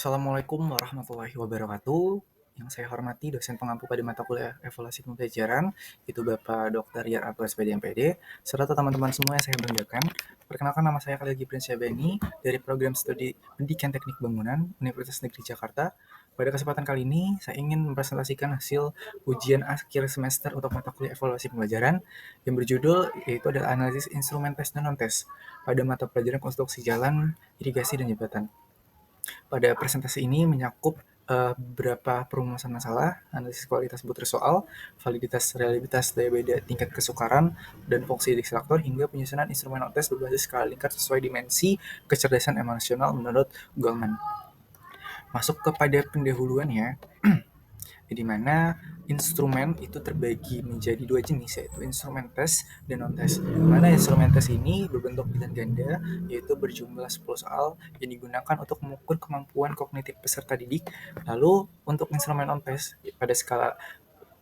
Assalamualaikum warahmatullahi wabarakatuh. Yang saya hormati dosen pengampu pada mata kuliah evaluasi pembelajaran, itu Bapak Dr. Yar Abbas PDMPD, serta teman-teman semua yang saya banggakan. Perkenalkan, nama saya Khalil Gibran Syabani dari program studi Pendidikan Teknik Bangunan Universitas Negeri Jakarta. Pada kesempatan kali ini, saya ingin mempresentasikan hasil ujian akhir semester untuk mata kuliah evaluasi pembelajaran yang berjudul yaitu adalah analisis instrumen tes dan non-tes pada mata pelajaran konstruksi jalan, irigasi, dan jembatan. Pada presentasi ini menyakup beberapa perumusan masalah, analisis kualitas butir soal, validitas reliabilitas daya beda tingkat kesukaran, dan fungsi detektor hingga penyusunan instrumen non-tes berbasis skala lingkar sesuai dimensi kecerdasan emosional menurut Goleman. Masuk kepada pendahuluannya, di mana instrumen itu terbagi menjadi dua jenis, yaitu instrumen tes dan non-tes. Di mana instrumen tes ini berbentuk pilihan ganda, yaitu berjumlah 10 soal yang digunakan untuk mengukur kemampuan kognitif peserta didik. Lalu untuk instrumen non-tes pada skala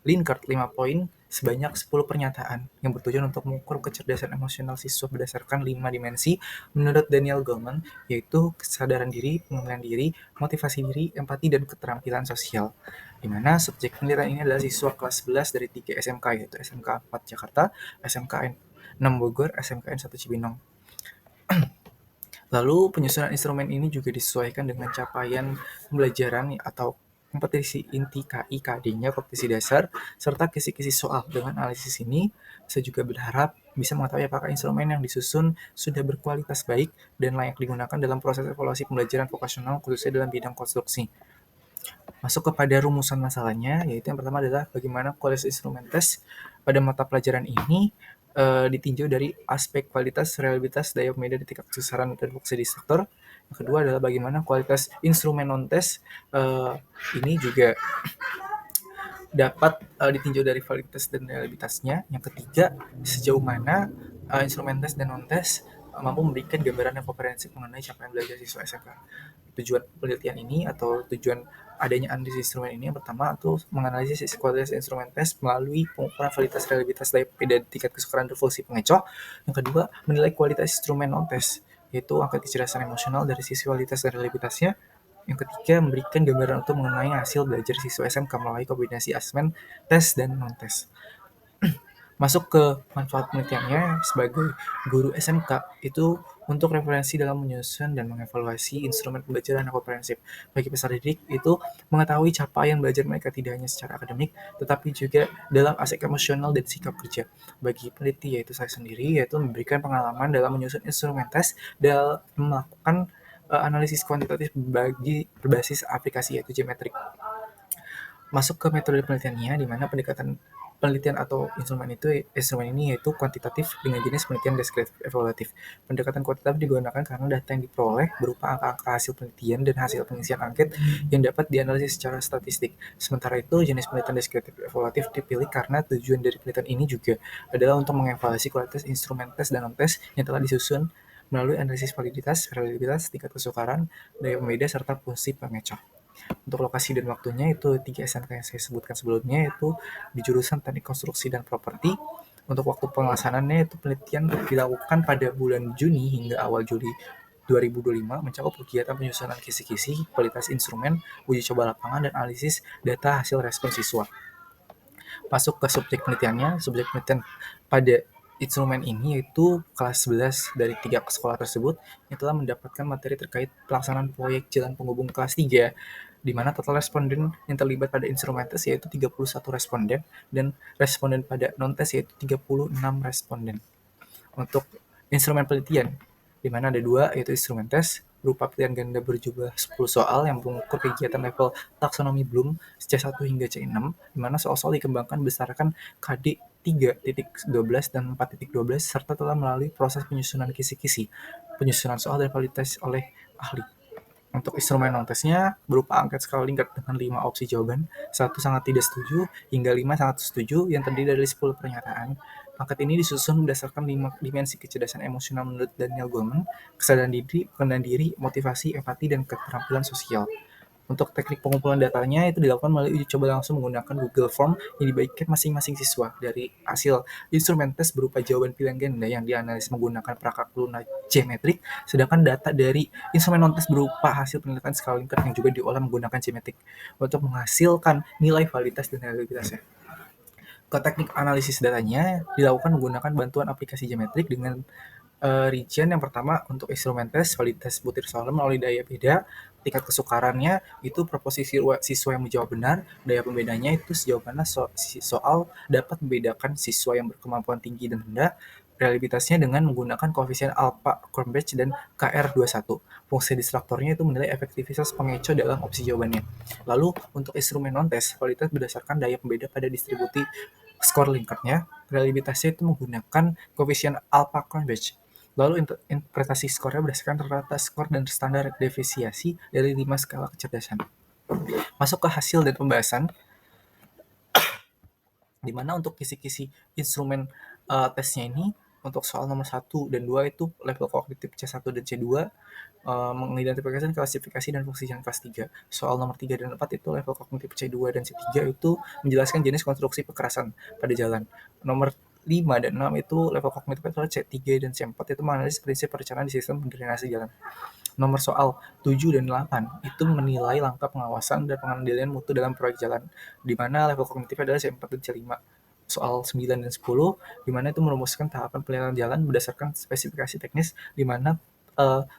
Likert 5 poin sebanyak 10 pernyataan yang bertujuan untuk mengukur kecerdasan emosional siswa berdasarkan 5 dimensi menurut Daniel Goleman, yaitu kesadaran diri, pengendalian diri, motivasi diri, empati, dan keterampilan sosial. Di mana subjek penelitian ini adalah siswa kelas 11 dari 3 SMK, yaitu SMK 4 Jakarta, SMK 6 Bogor, SMKN 1 Cibinong. Lalu penyusunan instrumen ini juga disesuaikan dengan capaian pembelajaran atau kompetisi inti KI KD-nya, kompetisi dasar, serta kisi-kisi soal. Dengan analisis ini, saya juga berharap bisa mengetahui apakah instrumen yang disusun sudah berkualitas baik dan layak digunakan dalam proses evaluasi pembelajaran vokasional, khususnya dalam bidang konstruksi. Masuk kepada rumusan masalahnya, yaitu yang pertama adalah bagaimana kualitas instrumen tes pada mata pelajaran ini ditinjau dari aspek kualitas, reliabilitas, daya pembeda di tingkat kesusahan dan fungsi detektor. Yang kedua adalah bagaimana kualitas instrumen non-tes ini juga dapat ditinjau dari validitas dan reliabilitasnya. Yang ketiga, sejauh mana instrumen tes dan non-tes mampu memberikan gambaran yang komprehensif mengenai capaian belajar siswa SMK. Tujuan penelitian ini atau tujuan adanya analisis instrumen ini yang pertama itu menganalisis kualitas instrumen tes melalui pengukuran validitas reliabilitas daya dan tingkat kesukaran dan fungsi pengecoh. Yang kedua, menilai kualitas instrumen non-tes, yaitu angka kecerdasan emosional dari sisi kualitas dan reliabilitasnya. Yang ketiga, memberikan gambaran untuk mengenai hasil belajar siswa SMK melalui kombinasi asesmen, tes, dan non-tes. Masuk ke manfaat penelitiannya sebagai guru SMK itu untuk referensi dalam menyusun dan mengevaluasi instrumen pembelajaran yang komprehensif. Bagi peserta didik itu mengetahui capaian belajar mereka tidak hanya secara akademik, tetapi juga dalam aspek emosional dan sikap kerja. Bagi peneliti yaitu saya sendiri, yaitu memberikan pengalaman dalam menyusun instrumen tes dan melakukan analisis kuantitatif bagi berbasis aplikasi yaitu Geometrik. Masuk ke metode penelitiannya, di mana pendekatan penelitian atau instrumen ini yaitu kuantitatif dengan jenis penelitian deskriptif evaluatif. Pendekatan kuantitatif digunakan karena data yang diperoleh berupa angka-angka hasil penelitian dan hasil pengisian angket yang dapat dianalisis secara statistik. Sementara itu, jenis penelitian deskriptif evaluatif dipilih karena tujuan dari penelitian ini juga adalah untuk mengevaluasi kualitas instrumen tes dan non-tes yang telah disusun melalui analisis validitas, reliabilitas, tingkat kesukaran, daya pembeda, serta fungsi pengecoh. Untuk lokasi dan waktunya itu 3 SMK yang saya sebutkan sebelumnya, itu di jurusan Teknik Konstruksi dan Properti. Untuk waktu pelaksanaannya itu penelitian dilakukan pada bulan Juni hingga awal Juli 2025, mencakup kegiatan penyusunan kisi-kisi, kualitas instrumen, uji coba lapangan, dan analisis data hasil respon siswa. Masuk ke subjek penelitiannya, subjek penelitian pada instrumen ini yaitu kelas 11 dari 3 sekolah tersebut yang telah mendapatkan materi terkait pelaksanaan proyek jalan penghubung kelas 3, di mana total responden yang terlibat pada instrumen tes yaitu 31 responden dan responden pada non-tes yaitu 36 responden. Untuk instrumen penelitian, di mana ada dua, yaitu instrumen tes berupa pilihan ganda berjumlah 10 soal yang mengukur kegiatan level taksonomi Bloom C1 hingga C6, di mana soal-soal dikembangkan berdasarkan KD 3.12 dan 4.12 serta telah melalui proses penyusunan kisi-kisi, penyusunan soal dan validitas oleh ahli. Untuk instrumen non-tesnya berupa angket skala Likert dengan 5 opsi jawaban, 1 sangat tidak setuju hingga 5 sangat setuju yang terdiri dari 10 pernyataan. Angket ini disusun berdasarkan 5 dimensi kecerdasan emosional menurut Daniel Goleman, kesadaran diri, pengendalian diri, motivasi, empati, dan keterampilan sosial. Untuk teknik pengumpulan datanya itu dilakukan melalui uji coba langsung menggunakan Google Form yang dibagikan masing-masing siswa. Dari hasil instrumen tes berupa jawaban pilihan ganda yang dianalisis menggunakan perangkat lunak geometrik, sedangkan data dari instrumen non-tes berupa hasil penelitian skala Likert yang juga diolah menggunakan geometrik untuk menghasilkan nilai validitas dan reliabilitasnya. Teknik analisis datanya dilakukan menggunakan bantuan aplikasi geometrik dengan rincian yang pertama untuk instrumen tes validitas butir soal melalui daya beda, tingkat kesukarannya itu proposisi siswa yang menjawab benar, daya pembedanya itu sejauh mana soal dapat membedakan siswa yang berkemampuan tinggi dan rendah, reliabilitasnya dengan menggunakan koefisien alpha Cambridge dan KR21. Fungsi distraktornya itu menilai efektivitas pengecoh dalam opsi jawabannya. Lalu untuk instrumen non-tes, validitas berdasarkan daya pembeda pada distribusi skor Likert-nya, reliabilitasnya itu menggunakan koefisien alpha Cambridge. Lalu interpretasi skornya berdasarkan rata skor dan standar deviasi dari 5 skala kecerdasan. Masuk ke hasil dan pembahasan, di mana untuk kisi-kisi instrumen tesnya ini, untuk soal nomor 1 dan 2 itu level kognitif C1 dan C2, mengidentifikasi klasifikasi dan fungsi yang kelas 3. Soal nomor 3 dan 4 itu level kognitif C2 dan C3 itu menjelaskan jenis konstruksi kekerasan pada jalan. Nomor 5 dan 6 itu level kognitif itu C3 dan C4 itu menganalisis prinsip perencanaan di sistem drainase jalan. Nomor soal 7 dan 8 itu menilai langkah pengawasan dan pengendalian mutu dalam proyek jalan, di mana level kognitifnya adalah C4 dan C5. Soal 9 dan 10, di mana itu merumuskan tahapan penilaian jalan berdasarkan spesifikasi teknis, di mana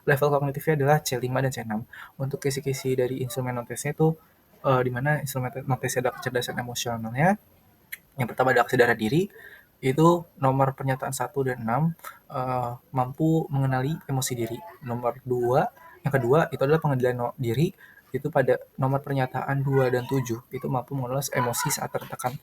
level kognitifnya adalah C5 dan C6. Untuk kisi-kisi dari instrumen non-tesnya itu, di mana instrumen non-tesnya ada kecerdasan emosionalnya. Yang pertama ada kesadaran diri, itu nomor pernyataan 1 dan 6 mampu mengenali emosi diri. Yang kedua itu adalah pengendalian diri, itu pada nomor pernyataan 2 dan 7 itu mampu mengelola emosi saat tertekan.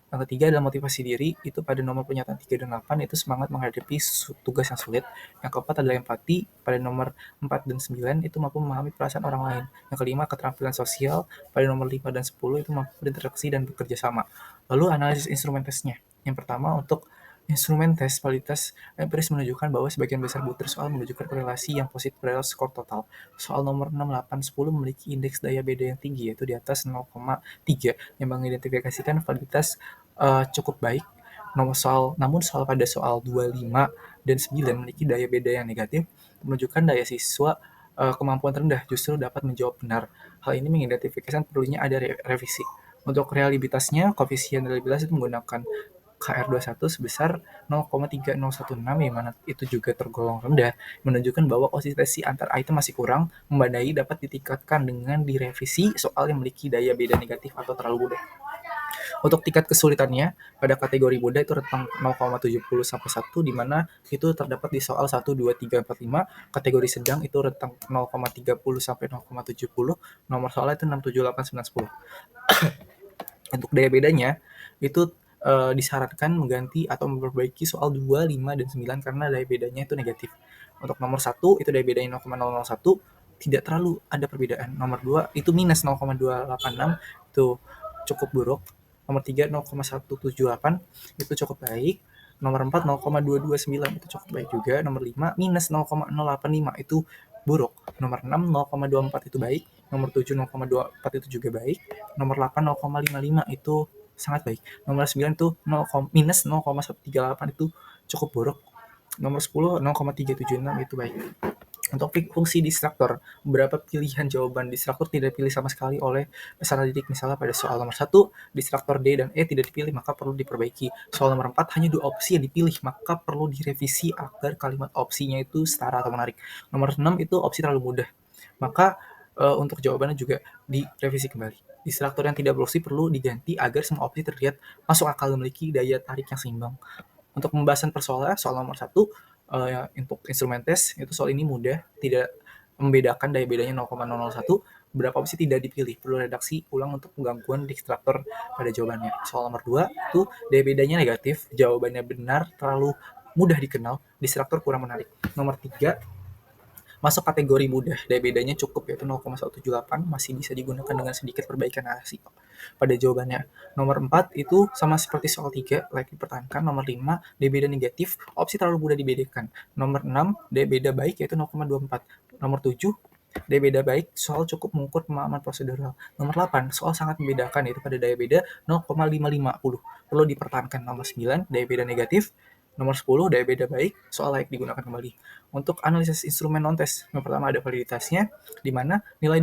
Yang ketiga adalah motivasi diri, itu pada nomor pernyataan 3 dan 8 itu semangat menghadapi tugas yang sulit. Yang keempat adalah empati, pada nomor 4 dan 9 itu mampu memahami perasaan orang lain. Yang kelima keterampilan sosial, pada nomor 5 dan 10 itu mampu berinteraksi dan bekerja sama. Lalu analisis instrumen tesnya. Yang pertama untuk instrumen tes validitas empiris menunjukkan bahwa sebagian besar butir soal menunjukkan korelasi yang positif pada skor total. Soal nomor 6, 8, 10 memiliki indeks daya beda yang tinggi, yaitu di atas 0,3, yang mengidentifikasikan validitas cukup baik. Namun soal pada soal 2, 5, dan 9 memiliki daya beda yang negatif, menunjukkan daya siswa kemampuan rendah justru dapat menjawab benar. Hal ini mengidentifikasikan perlunya ada revisi. Untuk reliabilitasnya, koefisien reliabilitas itu menggunakan KR21 sebesar 0,3016, yang mana itu juga tergolong rendah, menunjukkan bahwa konsistensi antar item masih kurang memadai, dapat ditingkatkan dengan direvisi soal yang memiliki daya beda negatif atau terlalu mudah. Untuk tingkat kesulitannya, pada kategori mudah itu rentang 0,70 sampai 1, di mana itu terdapat di soal 1, 2, 3, 4, 5. Kategori sedang itu rentang 0,30 sampai 0,70. Nomor soalnya itu 6, 7, 8, 9, 10. Untuk daya bedanya, itu disarankan mengganti atau memperbaiki soal 2, 5, dan 9 karena daya bedanya itu negatif. Untuk nomor 1, itu daya bedanya 0,001, tidak terlalu ada perbedaan. Nomor 2, itu minus 0,286, itu cukup buruk. Nomor 3, 0,178, itu cukup baik. Nomor 4, 0,229, itu cukup baik juga. Nomor 5, minus 0,085, itu buruk. Nomor 6, 0,24 itu baik. Nomor 7, 0,24 itu juga baik. Nomor 8, 0,55 itu sangat baik. Nomor 9 itu minus 0,138 itu cukup buruk. Nomor 10, 0,376 itu baik. Untuk fungsi distraktor, beberapa pilihan jawaban distraktor tidak dipilih sama sekali oleh peserta didik. Misalnya pada soal nomor 1, distraktor D dan E tidak dipilih, maka perlu diperbaiki. Soal nomor 4, hanya 2 opsi yang dipilih, maka perlu direvisi agar kalimat opsinya itu setara atau menarik. Nomor 6 itu opsi terlalu mudah, maka untuk jawabannya juga direvisi kembali. Distraktor yang tidak beropsi perlu diganti agar semua opsi terlihat masuk akal dan memiliki daya tarik yang seimbang. Untuk pembahasan persoalan, soal nomor 1, untuk instrumen tes, itu soal ini mudah, tidak membedakan daya bedanya 0,001, beberapa opsi tidak dipilih, perlu redaksi ulang untuk penggangguan distraktor pada jawabannya. Soal nomor 2, itu daya bedanya negatif, jawabannya benar, terlalu mudah dikenal, distraktor kurang menarik. Nomor 3, masuk kategori mudah, daya bedanya cukup, yaitu 0,178, masih bisa digunakan dengan sedikit perbaikan narasi pada jawabannya. Nomor 4 itu sama seperti soal 3, layak dipertahankan. Nomor 5, daya beda negatif, opsi terlalu mudah dibedakan. Nomor 6, daya beda baik, yaitu 0,24. Nomor 7, Daya beda baik, soal cukup mengukur pemahaman prosedural. Nomor 8, soal sangat membedakan, yaitu pada daya beda 0,550. Perlu dipertahankan. Nomor 9, daya beda negatif. Nomor 10, daya beda baik, soal layak digunakan kembali. Untuk analisis instrumen non-test, yang pertama ada validitasnya, di mana nilai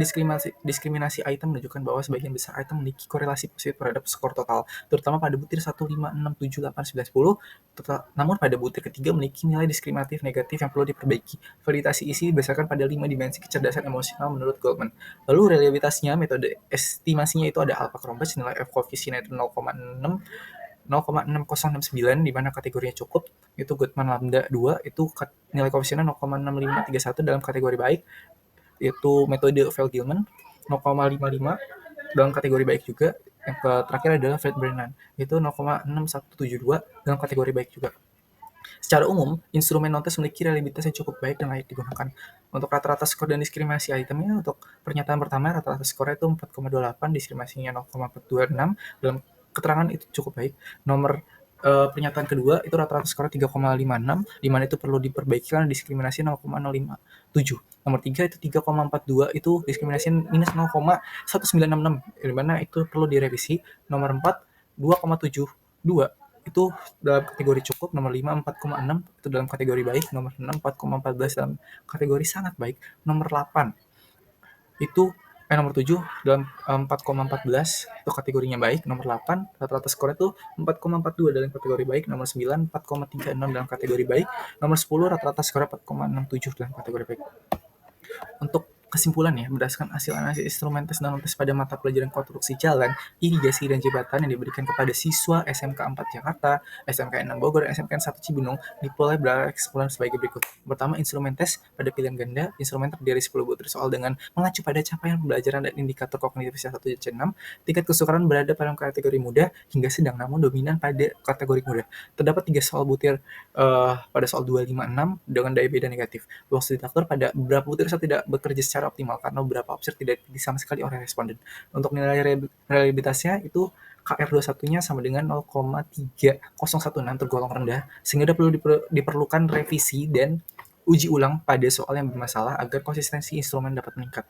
diskriminasi item menunjukkan bahwa sebagian besar item memiliki korelasi positif terhadap skor total, terutama pada butir 1, 5, 6, 7, 8, 9, 10. Namun pada butir ketiga memiliki nilai diskriminatif negatif yang perlu diperbaiki. Validasi isi berdasarkan pada 5 dimensi kecerdasan emosional menurut Goldman. Lalu reliabilitasnya, metode estimasinya itu ada alpha Cronbach, nilai F koefisien itu 0,6069, di mana kategorinya cukup. Itu Goodman Lambda 2, itu nilai koefisiennya 0,6531 dalam kategori baik. Itu metode Vel-Gilman 0,55 dalam kategori baik juga. Yang terakhir adalah Fred Brennan, itu 0,6172 dalam kategori baik juga. Secara umum, instrumen non-test memiliki reliabilitas yang cukup baik dan layak digunakan. Untuk rata-rata skor dan diskriminasi itemnya, untuk pernyataan pertama rata-rata skornya itu 4,28, diskriminasinya 0,426, dalam keterangan itu cukup baik. Nomor pernyataan kedua itu rata-rata skornya 3,56, di mana itu perlu diperbaiki karena diskriminasi 0,057. Nomor 3 itu 3,42, itu diskriminasi minus 0,1966, di mana itu perlu direvisi. Nomor 4, 2,72, itu dalam kategori cukup. Nomor 5, 4,6, itu dalam kategori baik. Nomor 6, 4,14 dalam kategori sangat baik. Nomor 8 itu nomor 7 dalam 4,14, itu kategorinya baik. Nomor 8 rata-rata skor itu 4,42 dalam kategori baik. Nomor 9, 4,36 dalam kategori baik. Nomor 10 rata-rata skor 4,67 dalam kategori baik. Untuk kesimpulannya, berdasarkan hasil analisis instrumen tes dan non-tes pada mata pelajaran konstruksi jalan, irigasi, dan jembatan yang diberikan kepada siswa SMK 4 Jakarta, SMK 6 Bogor, dan SMK 1 Cibinong, diperoleh berkesimpulan sebagai berikut. Pertama, instrumen tes pada pilihan ganda, instrumen terdiri 10 butir soal dengan mengacu pada capaian pembelajaran dan indikator kognitivitas 1 dan 6. Tingkat kesukaran berada pada kategori mudah hingga sedang, namun dominan pada kategori mudah. Terdapat 3 soal butir pada soal 2, 5, 6 dengan daya beda negatif. Waktu ditaktur pada beberapa butir saat tidak bekerja secara optimal karena beberapa opsi tidak dipilih sama sekali oleh responden. Untuk nilai reliabilitasnya itu KR21-nya sama dengan 0,3016, tergolong rendah, sehingga perlu diperlukan revisi dan uji ulang pada soal yang bermasalah agar konsistensi instrumen dapat meningkat.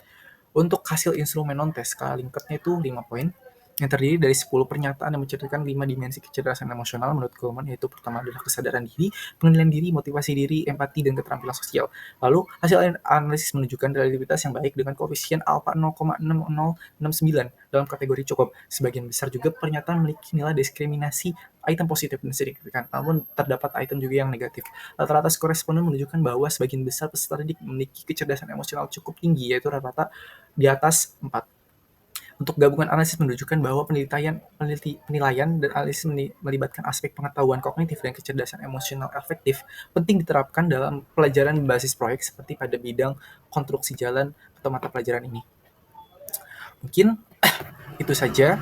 Untuk hasil instrumen non-test, skala Likert-nya itu 5 poin, yang terdiri dari 10 pernyataan yang menceritakan 5 dimensi kecerdasan emosional menurut Goleman, yaitu pertama adalah kesadaran diri, pengendalian diri, motivasi diri, empati, dan keterampilan sosial. Lalu, hasil analisis menunjukkan reliabilitas yang baik dengan koefisien alfa 0,6069 dalam kategori cukup. Sebagian besar juga pernyataan memiliki nilai diskriminasi item positif dan signifikan, namun terdapat item juga yang negatif. Rata-rata skor responden menunjukkan bahwa sebagian besar peserta didik memiliki kecerdasan emosional cukup tinggi, yaitu rata-rata di atas 4. Untuk gabungan analisis menunjukkan bahwa penilaian dan analisis melibatkan aspek pengetahuan kognitif dan kecerdasan emosional efektif penting diterapkan dalam pelajaran berbasis proyek seperti pada bidang konstruksi jalan atau mata pelajaran ini. Mungkin itu saja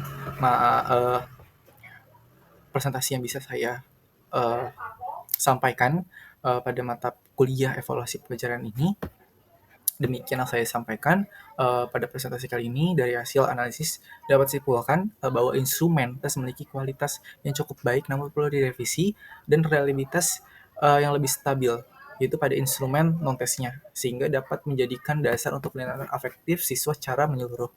presentasi yang bisa saya sampaikan pada mata kuliah evaluasi pelajaran ini. Demikian yang saya sampaikan pada presentasi kali ini. Dari hasil analisis dapat disimpulkan bahwa instrumen tes memiliki kualitas yang cukup baik namun perlu direvisi, dan reliabilitas yang lebih stabil, yaitu pada instrumen non-tesnya, sehingga dapat menjadikan dasar untuk penilaian afektif siswa secara menyeluruh.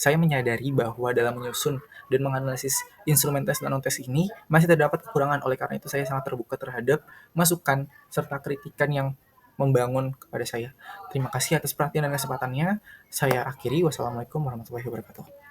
Saya menyadari bahwa dalam menyusun dan menganalisis instrumen tes dan non-tes ini masih terdapat kekurangan, oleh karena itu saya sangat terbuka terhadap masukan serta kritikan yang membangun kepada saya. Terima kasih atas perhatian dan kesempatannya. Saya akhiri. Wassalamualaikum warahmatullahi wabarakatuh.